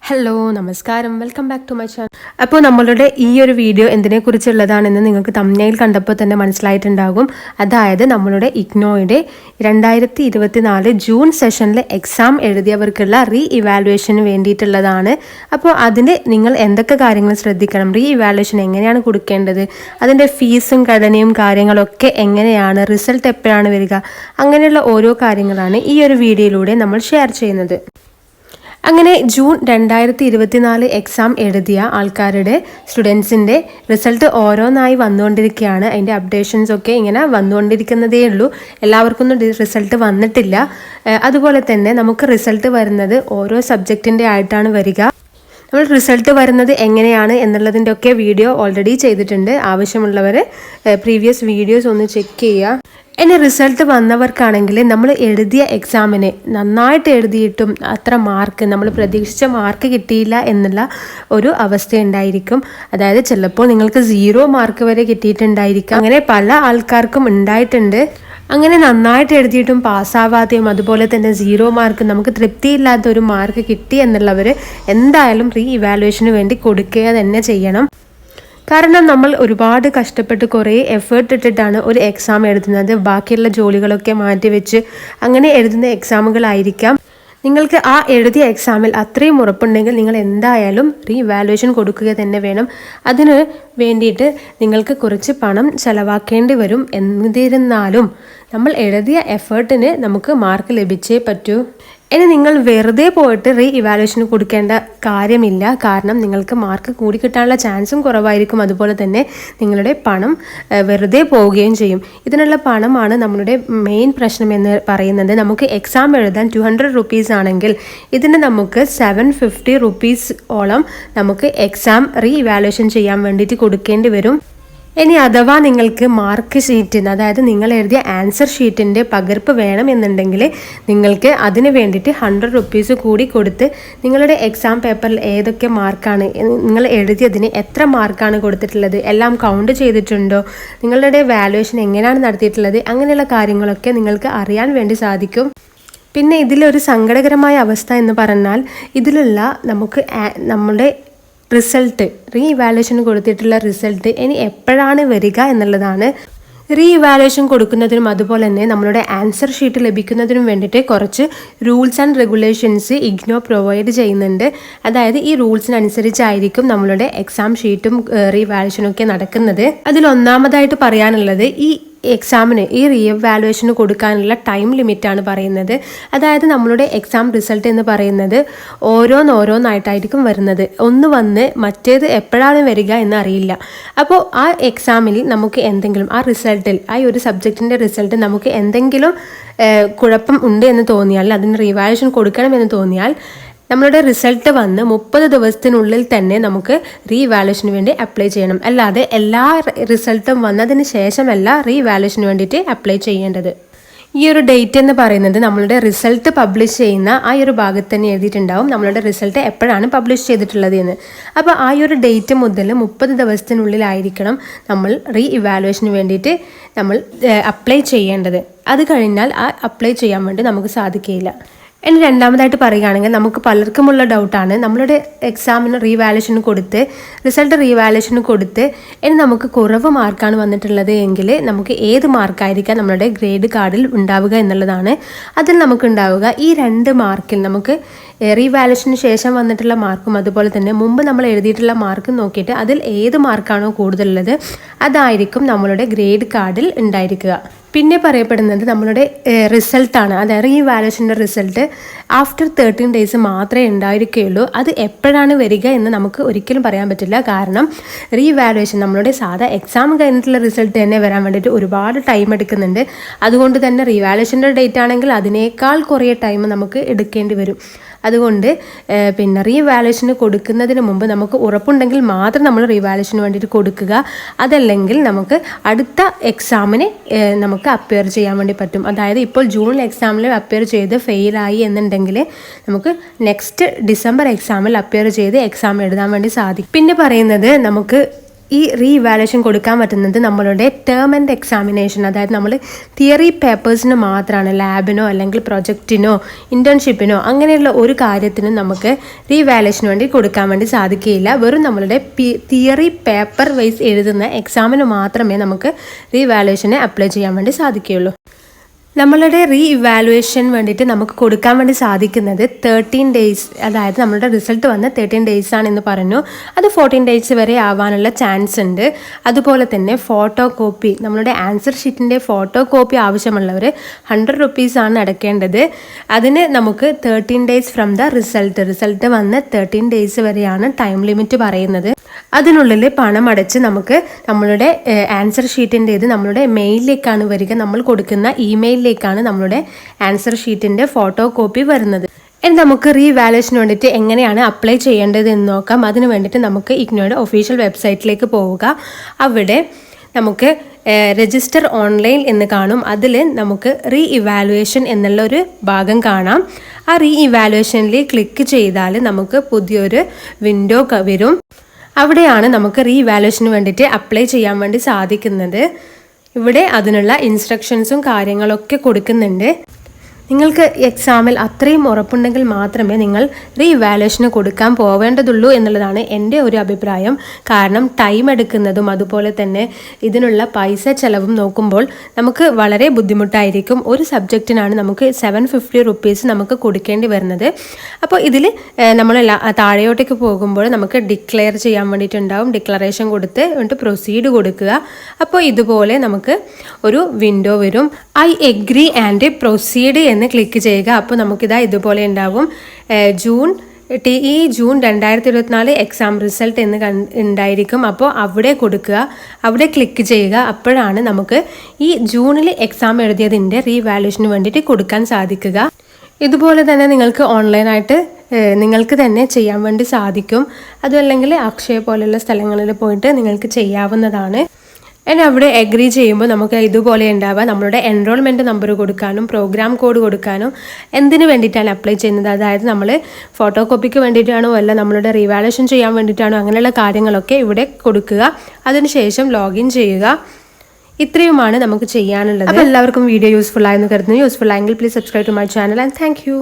Hello നമസ്കാരം, welcome back to my channel. അപ്പോൾ നമ്മളുടെ ഈ ഒരു വീഡിയോ എന്തിനെക്കുറിച്ചുള്ളതാണെന്ന് നിങ്ങൾക്ക് തംബ്നെയിൽ കണ്ടപ്പോൾ തന്നെ മനസ്സിലായിട്ടുണ്ടാകും. അതായത് നമ്മളുടെ ഇഗ്നോയുടെ 2024 ജൂൺ സെഷനിലെ എക്സാം എഴുതിയവർക്കുള്ള റീ ഇവാലുവേഷന് വേണ്ടിയിട്ടുള്ളതാണ്. അപ്പോൾ അതിന് നിങ്ങൾ എന്തൊക്കെ കാര്യങ്ങൾ ശ്രദ്ധിക്കണം, റീ ഇവാലുവേഷൻ എങ്ങനെയാണ് കൊടുക്കേണ്ടത്, അതിൻ്റെ ഫീസും ഘടനയും കാര്യങ്ങളൊക്കെ എങ്ങനെയാണ്, റിസൾട്ട് എപ്പോഴാണ് വരിക, അങ്ങനെയുള്ള ഓരോ കാര്യങ്ങളാണ് ഈ ഒരു വീഡിയോയിലൂടെ നമ്മൾ ഷെയർ ചെയ്യുന്നത്. അങ്ങനെ ജൂൺ 2024 എക്സാം എഴുതിയ ആൾക്കാരുടെ സ്റ്റുഡൻസിൻ്റെ റിസൾട്ട് ഓരോന്നായി വന്നുകൊണ്ടിരിക്കുകയാണ്. അതിൻ്റെ അപ്ഡേഷൻസ് ഒക്കെ ഇങ്ങനെ വന്നുകൊണ്ടിരിക്കുന്നതേ ഉള്ളൂ. എല്ലാവർക്കൊന്നും റിസൾട്ട് വന്നിട്ടില്ല. അതുപോലെ തന്നെ നമുക്ക് റിസൾട്ട് വരുന്നത് ഓരോ സബ്ജക്റ്റിൻ്റെ ആയിട്ടാണ് വരിക. നമ്മൾ റിസൾട്ട് വരുന്നത് എങ്ങനെയാണ് എന്നുള്ളതിൻ്റെ ഒക്കെ വീഡിയോ ഓൾറെഡി ചെയ്തിട്ടുണ്ട്. ആവശ്യമുള്ളവർ പ്രീവിയസ് വീഡിയോസ് ഒന്ന് ചെക്ക് ചെയ്യുക. ഇനി റിസൾട്ട് വന്നവർക്കാണെങ്കിൽ നമ്മൾ എഴുതിയ എക്സാമിന് നന്നായിട്ട് എഴുതിയിട്ടും അത്ര മാർക്ക്, നമ്മൾ പ്രതീക്ഷിച്ച മാർക്ക് കിട്ടിയില്ല എന്നുള്ള ഒരു അവസ്ഥ ഉണ്ടായിരിക്കും. അതായത് ചിലപ്പോൾ നിങ്ങൾക്ക് 0 മാർക്ക് വരെ കിട്ടിയിട്ടുണ്ടായിരിക്കും. അങ്ങനെ പല ആൾക്കാർക്കും ഉണ്ടായിട്ടുണ്ട്. അങ്ങനെ നന്നായിട്ട് എഴുതിയിട്ടും പാസ്സാവാതെയും അതുപോലെ തന്നെ 0 മാർക്ക്, നമുക്ക് തൃപ്തിയില്ലാത്ത ഒരു മാർക്ക് കിട്ടി എന്നുള്ളവർ എന്തായാലും റീ ഇവാലുവേഷന് വേണ്ടി കൊടുക്കുക തന്നെ ചെയ്യണം. കാരണം നമ്മൾ ഒരുപാട് കഷ്ടപ്പെട്ട് കുറേ എഫേർട്ട് ഇട്ടിട്ടാണ് ഒരു എക്സാം എഴുതുന്നത്. ബാക്കിയുള്ള ജോലികളൊക്കെ മാറ്റിവെച്ച് അങ്ങനെ എഴുതുന്ന എക്സാമുകളായിരിക്കാം. നിങ്ങൾക്ക് ആ എഴുതിയ എക്സാമിൽ അത്രയും ഉറപ്പുണ്ടെങ്കിൽ നിങ്ങൾ എന്തായാലും റീ ഇവാലുവേഷൻ കൊടുക്കുക തന്നെ വേണം. അതിന് വേണ്ടിയിട്ട് നിങ്ങൾക്ക് കുറച്ച് പണം ചിലവാക്കേണ്ടി വരും. എന്നിരുന്നാലും നമ്മൾ എഴുതിയ എഫേർട്ടിന് നമുക്ക് മാർക്ക് ലഭിച്ചേ പറ്റൂ. ഇനി നിങ്ങൾ വെറുതെ പോയിട്ട് റീ ഇവാലുവേഷന് കൊടുക്കേണ്ട കാര്യമില്ല. കാരണം നിങ്ങൾക്ക് മാർക്ക് കൂടി കിട്ടാനുള്ള ചാൻസും കുറവായിരിക്കും. അതുപോലെ തന്നെ നിങ്ങളുടെ പണം വെറുതെ പോവുകയും ചെയ്യും. ഇതിനുള്ള പണമാണ് നമ്മളുടെ മെയിൻ പ്രശ്നം എന്ന് പറയുന്നത്. നമുക്ക് എക്സാം എഴുതാൻ 200 റുപ്പീസ് ആണെങ്കിൽ ഇതിന് നമുക്ക് 750 റുപ്പീസ് ഓളം നമുക്ക് എക്സാം റീ ഇവാലുവേഷൻ ചെയ്യാൻ വേണ്ടിയിട്ട് കൊടുക്കേണ്ടി വരും. ഇനി അഥവാ നിങ്ങൾക്ക് മാർക്ക് ഷീറ്റിന്, അതായത് നിങ്ങൾ എഴുതിയ ആൻസർ ഷീറ്റിൻ്റെ പകർപ്പ് വേണമെന്നുണ്ടെങ്കിൽ നിങ്ങൾക്ക് അതിന് വേണ്ടിയിട്ട് 100 റുപ്പീസ് കൂടി കൊടുത്ത് നിങ്ങളുടെ എക്സാം പേപ്പറിൽ ഏതൊക്കെ മാർക്കാണ്, നിങ്ങൾ എഴുതിയതിന് എത്ര മാർക്കാണ് കൊടുത്തിട്ടുള്ളത്, എല്ലാം കൗണ്ട് ചെയ്തിട്ടുണ്ടോ, നിങ്ങളുടെ വാല്യുവേഷൻ എങ്ങനെയാണ് നടത്തിയിട്ടുള്ളത്, അങ്ങനെയുള്ള കാര്യങ്ങളൊക്കെ നിങ്ങൾക്ക് അറിയാൻ വേണ്ടി സാധിക്കും. പിന്നെ ഇതിലൊരു സങ്കടകരമായ അവസ്ഥ എന്ന് പറഞ്ഞാൽ ഇതിലുള്ള നമുക്ക് നമ്മുടെ റിസൾട്ട്, റീ ഇവാലുവേഷന് കൊടുത്തിട്ടുള്ള റിസൾട്ട് ഇനി എപ്പോഴാണ് വരിക എന്നുള്ളതാണ്. റീ ഇവാലുവേഷൻ കൊടുക്കുന്നതിനും അതുപോലെ തന്നെ നമ്മളുടെ ആൻസർ ഷീറ്റ് ലഭിക്കുന്നതിനും വേണ്ടിയിട്ട് കുറച്ച് rules and regulations IGNOU provide ചെയ്യുന്നുണ്ട്. അതായത് ഈ റൂൾസിനനുസരിച്ചായിരിക്കും നമ്മളുടെ എക്സാം ഷീറ്റും റീ ഇവാലുവേഷനും ഒക്കെ നടക്കുന്നത്. അതിലൊന്നാമതായിട്ട് പറയാനുള്ളത് ഈ എക്സാമിന് ഈ റീ ഇവാലുവേഷന് കൊടുക്കാനുള്ള ടൈം ലിമിറ്റാണ് പറയുന്നത്. അതായത് നമ്മളുടെ എക്സാം റിസൾട്ട് എന്ന് പറയുന്നത് ഓരോന്നായിട്ടായിരിക്കും വരുന്നത്. ഒന്ന് വന്ന് മറ്റേത് എപ്പോഴാണ് വരിക എന്ന് അറിയില്ല. അപ്പോൾ ആ എക്സാമിൽ നമുക്ക് എന്തെങ്കിലും ആ റിസൾട്ടിൽ, ആ ഒരു സബ്ജക്റ്റിൻ്റെ റിസൾട്ട് നമുക്ക് എന്തെങ്കിലും കുഴപ്പം ഉണ്ട് എന്ന് തോന്നിയാൽ, അതിന് റീ ഇവാലുവേഷൻ കൊടുക്കണം എന്ന് തോന്നിയാൽ നമ്മളുടെ റിസൾട്ട് വന്ന് 30 ദിവസത്തിനുള്ളിൽ തന്നെ നമുക്ക് റീ ഇവാലുവേഷന് വേണ്ടി അപ്ലൈ ചെയ്യണം. അല്ലാതെ എല്ലാ റിസൾട്ടും വന്നതിന് ശേഷമല്ല റീ ഇവാലുവേഷന് വേണ്ടിയിട്ട് അപ്ലൈ ചെയ്യേണ്ടത്. ഈ ഒരു ഡേറ്റ് എന്ന് പറയുന്നത് നമ്മളുടെ റിസൾട്ട് പബ്ലിഷ് ചെയ്യുന്ന ആ ഒരു ഭാഗത്ത് തന്നെ എഴുതിയിട്ടുണ്ടാവും നമ്മളുടെ റിസൾട്ട് എപ്പോഴാണ് പബ്ലിഷ് ചെയ്തിട്ടുള്ളത് എന്ന്. അപ്പോൾ ആ ഒരു ഡേറ്റ് മുതൽ 30 ദിവസത്തിനുള്ളിലായിരിക്കണം നമ്മൾ റീ ഇവാലുവേഷന് വേണ്ടിയിട്ട് നമ്മൾ അപ്ലൈ ചെയ്യേണ്ടത്. അത് കഴിഞ്ഞാൽ ആ അപ്ലൈ ചെയ്യാൻ വേണ്ടി നമുക്ക് സാധിക്കുകയില്ല. ഇനി രണ്ടാമതായിട്ട് പറയുകയാണെങ്കിൽ നമുക്ക് പലർക്കുമുള്ള ഡൗട്ടാണ്, നമ്മളുടെ എക്സാമിന് റീ ഇവാലുവേഷന് കൊടുത്ത് റിസൾട്ട് റീ ഇവാലുവേഷന് കൊടുത്ത് ഇനി നമുക്ക് കുറവ് മാർക്കാണ് വന്നിട്ടുള്ളത് എങ്കിൽ നമുക്ക് ഏത് മാർക്കായിരിക്കാം നമ്മളുടെ ഗ്രേഡ് കാർഡിൽ ഉണ്ടാവുക എന്നുള്ളതാണ്. അതിൽ നമുക്ക് ഉണ്ടാവുക ഈ 2 മാർക്കിൽ നമുക്ക് റീ ഇവാലുവേഷന് ശേഷം വന്നിട്ടുള്ള മാർക്കും അതുപോലെ തന്നെ മുമ്പ് നമ്മൾ എഴുതിയിട്ടുള്ള മാർക്കും നോക്കിയിട്ട് അതിൽ ഏത് മാർക്കാണോ കൂടുതലുള്ളത് അതായിരിക്കും നമ്മളുടെ ഗ്രേഡ് കാർഡിൽ ഉണ്ടായിരിക്കുക. പിന്നെ പറയപ്പെടുന്നത് നമ്മളുടെ റിസൾട്ടാണ്. അതായത് റീ ഇവാലുവേഷൻ്റെ റിസൾട്ട് ആഫ്റ്റർ 13 ഡേയ്സ് മാത്രമേ ഉണ്ടായിരിക്കുകയുള്ളൂ. അത് എപ്പോഴാണ് വരിക എന്ന് നമുക്ക് ഒരിക്കലും പറയാൻ പറ്റില്ല. കാരണം റീ ഇവാലുവേഷൻ നമ്മളുടെ സാധാ എക്സാം കഴിഞ്ഞിട്ടുള്ള റിസൾട്ട് തന്നെ വരാൻ വേണ്ടിയിട്ട് ഒരുപാട് ടൈം എടുക്കുന്നുണ്ട്. അതുകൊണ്ട് തന്നെ റീ ഇവാലുവേഷൻ്റെ ഡേറ്റ് ആണെങ്കിൽ അതിനേക്കാൾ കുറേ ടൈം നമുക്ക് എടുക്കേണ്ടി വരും. അതുകൊണ്ട് പിന്നെ റീ ഇവാലുവേഷന് കൊടുക്കുന്നതിന് മുമ്പ് നമുക്ക് ഉറപ്പുണ്ടെങ്കിൽ മാത്രം നമ്മൾ റീ ഇവാലുവേഷന് വേണ്ടിയിട്ട് കൊടുക്കുക. അതല്ലെങ്കിൽ നമുക്ക് അടുത്ത എക്സാമിന് നമുക്ക് അപ്പിയർ ചെയ്യാൻ വേണ്ടി പറ്റും. അതായത് ഇപ്പോൾ ജൂണിൽ എക്സാമിൽ അപ്പിയർ ചെയ്ത് ഫെയിലായി എന്നുണ്ടെങ്കിൽ നമുക്ക് നെക്സ്റ്റ് ഡിസംബർ എക്സാമിൽ അപ്പിയർ ചെയ്ത് എക്സാം എഴുതാൻ വേണ്ടി സാധിക്കും. പിന്നെ പറയുന്നത് നമുക്ക് ഈ റീ ഇവാലുവേഷൻ കൊടുക്കാൻ പറ്റുന്നത് നമ്മളുടെ ടേം ആൻഡ് എക്സാമിനേഷൻ, അതായത് നമ്മൾ തിയറി പേപ്പേഴ്സിന് മാത്രമാണ്. ലാബിനോ അല്ലെങ്കിൽ പ്രൊജക്റ്റിനോ ഇൻറ്റേൺഷിപ്പിനോ അങ്ങനെയുള്ള ഒരു കാര്യത്തിനും നമുക്ക് റീ ഇവാലുവേഷന് വേണ്ടി കൊടുക്കാൻ വേണ്ടി സാധിക്കുകയില്ല. വെറും നമ്മളുടെ തിയറി പേപ്പർ വൈസ് എഴുതുന്ന എക്സാമിന് മാത്രമേ നമുക്ക് റീ ഇവാലുവേഷനെ അപ്ലൈ ചെയ്യാൻ വേണ്ടി സാധിക്കുകയുള്ളൂ. നമ്മളുടെ റീ ഇവാലുവേഷൻ വേണ്ടിയിട്ട് നമുക്ക് കൊടുക്കാൻ വേണ്ടി സാധിക്കുന്നത് 13 ഡേയ്സ്, അതായത് നമ്മളുടെ റിസൾട്ട് വന്ന് 13 ഡേയ്സ് ആണെന്ന് പറഞ്ഞു. അത് 14 ഡേയ്സ് വരെ ആവാനുള്ള ചാൻസ് ഉണ്ട്. അതുപോലെ തന്നെ ഫോട്ടോ കോപ്പി, നമ്മളുടെ ആൻസർ ഷീറ്റിൻ്റെ ഫോട്ടോ കോപ്പി ആവശ്യമുള്ളവർ 100 റുപ്പീസാണ് അടയ്ക്കേണ്ടത്. അതിന് നമുക്ക് 13 ഡേയ്സ് ഫ്രം ദ റിസൾട്ട് വന്ന് 13 ഡേയ്സ് വരെയാണ് ടൈം ലിമിറ്റ് പറയുന്നത്. അതിനുള്ളിൽ പണം അടച്ച് നമുക്ക് നമ്മളുടെ ആൻസർ ഷീറ്റിൻ്റേത് നമ്മളുടെ മെയിലിലേക്കാണ് വരിക. നമ്മൾ കൊടുക്കുന്ന ഇമെയിലിലേക്കാണ് നമ്മളുടെ ആൻസർ ഷീറ്റിൻ്റെ ഫോട്ടോ കോപ്പി വരുന്നത്. ഇനി നമുക്ക് റീ ഇവാലുവേഷന് വേണ്ടിയിട്ട് എങ്ങനെയാണ് അപ്ലൈ ചെയ്യേണ്ടത് എന്ന് നോക്കാം. അതിന് വേണ്ടിയിട്ട് നമുക്ക് ഇഗ്നോയുടെ ഒഫീഷ്യൽ വെബ്സൈറ്റിലേക്ക് പോവുക. അവിടെ നമുക്ക് രജിസ്റ്റർ ഓൺലൈൻ എന്ന് കാണും. അതിൽ നമുക്ക് റീ ഇവാലുവേഷൻ എന്നുള്ളൊരു ഭാഗം കാണാം. ആ റീ ഇവാലുവേഷനിൽ ക്ലിക്ക് ചെയ്താൽ നമുക്ക് പുതിയൊരു വിൻഡോ വരും. അവിടെയാണ് നമുക്ക് റീ ഇവാലുവേഷന് വേണ്ടിയിട്ട് അപ്ലൈ ചെയ്യാൻ വേണ്ടി സാധിക്കുന്നത്. ഇവിടെ അതിനുള്ള ഇൻസ്ട്രക്ഷൻസും കാര്യങ്ങളൊക്കെ കൊടുക്കുന്നുണ്ട്. നിങ്ങൾക്ക് എക്സാമിൽ അത്രയും ഉറപ്പുണ്ടെങ്കിൽ മാത്രമേ നിങ്ങൾ റീ ഇവാലുവേഷന് കൊടുക്കാൻ പോവേണ്ടതുള്ളൂ എന്നുള്ളതാണ് എൻ്റെ ഒരു അഭിപ്രായം. കാരണം ടൈം എടുക്കുന്നതും അതുപോലെ തന്നെ ഇതിനുള്ള പൈസ ചെലവും നോക്കുമ്പോൾ നമുക്ക് വളരെ ബുദ്ധിമുട്ടായിരിക്കും. ഒരു സബ്ജക്റ്റിനാണ് നമുക്ക് 750 റുപ്പീസ് നമുക്ക് കൊടുക്കേണ്ടി വരുന്നത്. അപ്പോൾ ഇതിൽ നമ്മൾ താഴെയോട്ടേക്ക് പോകുമ്പോൾ നമുക്ക് ഡിക്ലെയർ ചെയ്യാൻ വേണ്ടിയിട്ടുണ്ടാവും. ഡിക്ലറേഷൻ കൊടുത്ത് എന്നിട്ട് പ്രൊസീഡ് കൊടുക്കുക. അപ്പോൾ ഇതുപോലെ നമുക്ക് ഒരു വിൻഡോ വരും. ഐ എഗ്രി ആൻഡ് പ്രൊസീഡ് എന്ന് ക്ലിക്ക് ചെയ്യുക. അപ്പോൾ നമുക്കിതാ ഇതുപോലെ ഉണ്ടാവും. ജൂൺ 2024 എക്സാം റിസൾട്ട് എന്ന് ഉണ്ടായിരിക്കും. അപ്പോൾ അവിടെ കൊടുക്കുക, അവിടെ ക്ലിക്ക് ചെയ്യുക. അപ്പോഴാണ് നമുക്ക് ഈ ജൂണിൽ എക്സാം എഴുതിയതിൻ്റെ റീ ഇവാലുവേഷന് വേണ്ടിയിട്ട് കൊടുക്കാൻ സാധിക്കുക. ഇതുപോലെ തന്നെ നിങ്ങൾക്ക് ഓൺലൈനായിട്ട് നിങ്ങൾക്ക് തന്നെ ചെയ്യാൻ വേണ്ടി സാധിക്കും. അതുമല്ലെങ്കിൽ അക്ഷയ പോലെയുള്ള സ്ഥലങ്ങളിൽ പോയിട്ട് നിങ്ങൾക്ക് ചെയ്യാവുന്നതാണ്. ഇനി അവിടെ എഗ്രി ചെയ്യുമ്പോൾ നമുക്ക് ഇതുപോലെ ഉണ്ടാവുക. നമ്മളുടെ എൻറോൾമെൻറ്റ് നമ്പർ കൊടുക്കാനും പ്രോഗ്രാം കോഡ് കൊടുക്കാനും എന്തിനു വേണ്ടിയിട്ടാണ് അപ്ലൈ ചെയ്യുന്നത്, അതായത് നമ്മൾ ഫോട്ടോ കോപ്പിക്ക് വേണ്ടിയിട്ടാണോ അല്ല നമ്മളുടെ റീവാലുവേഷൻ ചെയ്യാൻ വേണ്ടിയിട്ടാണോ, അങ്ങനെയുള്ള കാര്യങ്ങളൊക്കെ ഇവിടെ കൊടുക്കുക. അതിനുശേഷം ലോഗിൻ ചെയ്യുക. ഇത്രയുമാണ് നമുക്ക് ചെയ്യാനുള്ളത്. അപ്പോൾ എല്ലാവർക്കും വീഡിയോ യൂസ്ഫുൾ ആയെന്ന് കരുതുന്നു. യൂസ്ഫുൾ ആയെങ്കിൽ please subscribe to my channel and thank U.